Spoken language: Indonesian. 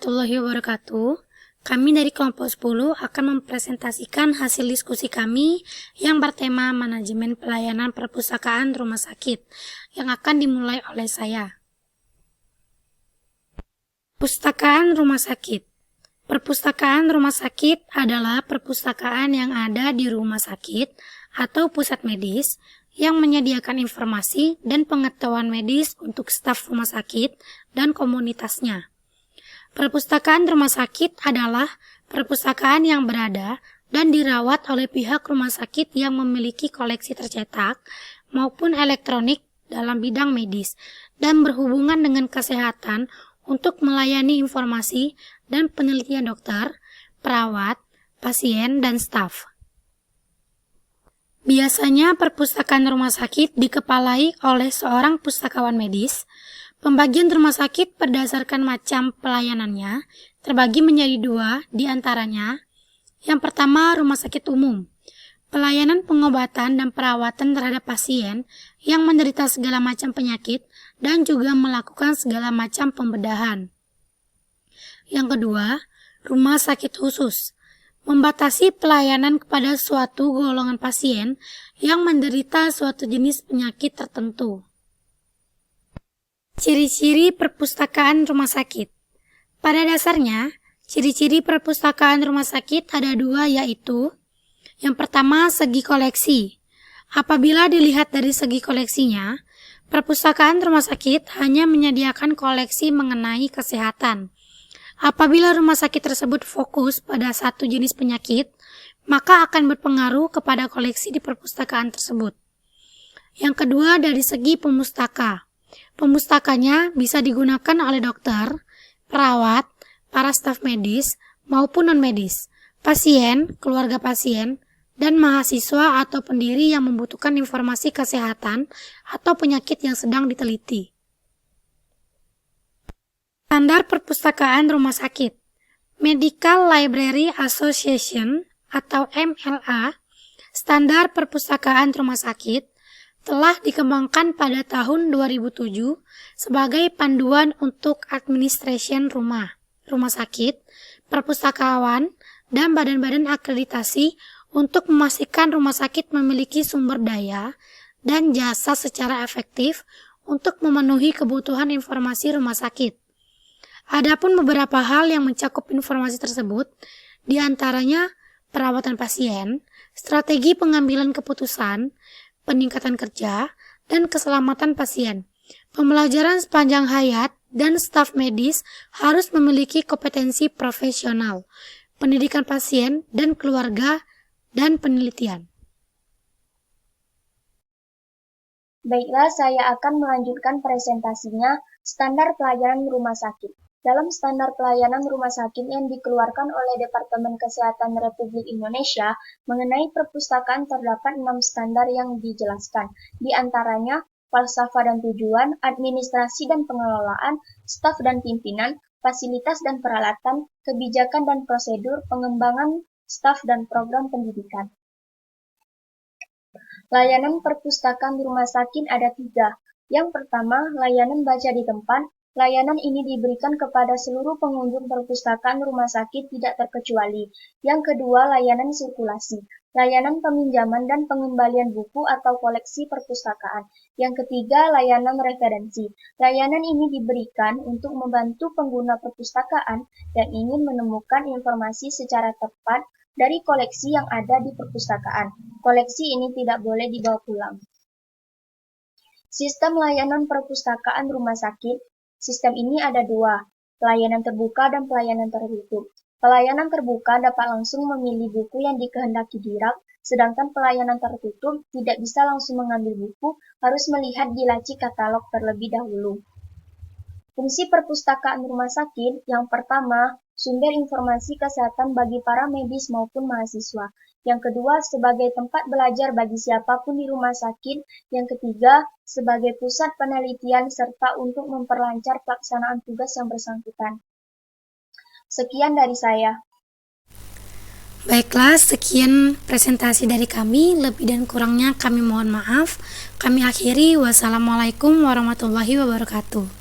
warahmatullahi wabarakatuh. Kami dari kelompok 10 akan mempresentasikan hasil diskusi kami yang bertema manajemen pelayanan perpustakaan rumah sakit yang akan dimulai oleh saya. Perpustakaan rumah sakit. Perpustakaan rumah sakit adalah perpustakaan yang ada di rumah sakit atau pusat medis yang menyediakan informasi dan pengetahuan medis untuk staf rumah sakit dan komunitasnya. Perpustakaan rumah sakit adalah perpustakaan yang berada dan dirawat oleh pihak rumah sakit yang memiliki koleksi tercetak maupun elektronik dalam bidang medis dan berhubungan dengan kesehatan untuk melayani informasi dan penelitian dokter, perawat, pasien, dan staf. Biasanya perpustakaan rumah sakit dikepalai oleh seorang pustakawan medis. Pembagian rumah sakit berdasarkan macam pelayanannya terbagi menjadi dua di antaranya. Yang pertama, rumah sakit umum. Pelayanan pengobatan dan perawatan terhadap pasien yang menderita segala macam penyakit dan juga melakukan segala macam pembedahan. Yang kedua, rumah sakit khusus. Membatasi pelayanan kepada suatu golongan pasien yang menderita suatu jenis penyakit tertentu. Ciri-ciri perpustakaan rumah sakit. Pada dasarnya, ciri-ciri perpustakaan rumah sakit ada dua, yaitu yang pertama, segi koleksi. Apabila dilihat dari segi koleksinya, perpustakaan rumah sakit hanya menyediakan koleksi mengenai kesehatan. Apabila rumah sakit tersebut fokus pada satu jenis penyakit, maka akan berpengaruh kepada koleksi di perpustakaan tersebut. Yang kedua, dari segi pemustaka. Pemustakanya bisa digunakan oleh dokter, perawat, para staf medis, maupun non-medis, pasien, keluarga pasien, dan mahasiswa atau pendiri yang membutuhkan informasi kesehatan atau penyakit yang sedang diteliti. Standar perpustakaan rumah sakit. Medical Library Association atau MLA, standar perpustakaan rumah sakit, telah dikembangkan pada tahun 2007 sebagai panduan untuk administration rumah sakit, perpustakawan, dan badan-badan akreditasi untuk memastikan rumah sakit memiliki sumber daya dan jasa secara efektif untuk memenuhi kebutuhan informasi rumah sakit. Adapun beberapa hal yang mencakup informasi tersebut, di antaranya perawatan pasien, strategi pengambilan keputusan, peningkatan kerja, dan keselamatan pasien. Pembelajaran sepanjang hayat dan staf medis harus memiliki kompetensi profesional, pendidikan pasien dan keluarga, dan penelitian. Baiklah, saya akan melanjutkan presentasinya standar pelayanan rumah sakit. Dalam standar pelayanan rumah sakit yang dikeluarkan oleh Departemen Kesehatan Republik Indonesia mengenai perpustakaan terdapat 6 standar yang dijelaskan. Di antaranya, falsafah dan tujuan, administrasi dan pengelolaan, staf dan pimpinan, fasilitas dan peralatan, kebijakan dan prosedur, pengembangan staf dan program pendidikan. Layanan perpustakaan rumah sakit ada 3. Yang pertama, layanan baca di tempat. Layanan ini diberikan kepada seluruh pengunjung perpustakaan rumah sakit tidak terkecuali. Yang kedua, layanan sirkulasi. Layanan peminjaman dan pengembalian buku atau koleksi perpustakaan. Yang ketiga, layanan referensi. Layanan ini diberikan untuk membantu pengguna perpustakaan yang ingin menemukan informasi secara tepat dari koleksi yang ada di perpustakaan. Koleksi ini tidak boleh dibawa pulang. Sistem layanan perpustakaan rumah sakit. Sistem ini ada 2, pelayanan terbuka dan pelayanan tertutup. Pelayanan terbuka dapat langsung memilih buku yang dikehendaki dirak, sedangkan pelayanan tertutup tidak bisa langsung mengambil buku, harus melihat di laci katalog terlebih dahulu. Fungsi perpustakaan rumah sakit, yang pertama, sumber informasi kesehatan bagi para medis maupun mahasiswa. Yang kedua, sebagai tempat belajar bagi siapapun di rumah sakit. Yang ketiga, sebagai pusat penelitian serta untuk memperlancar pelaksanaan tugas yang bersangkutan. Sekian dari saya. Baiklah, sekian presentasi dari kami. Lebih dan kurangnya kami mohon maaf. Kami akhiri. Wassalamualaikum warahmatullahi wabarakatuh.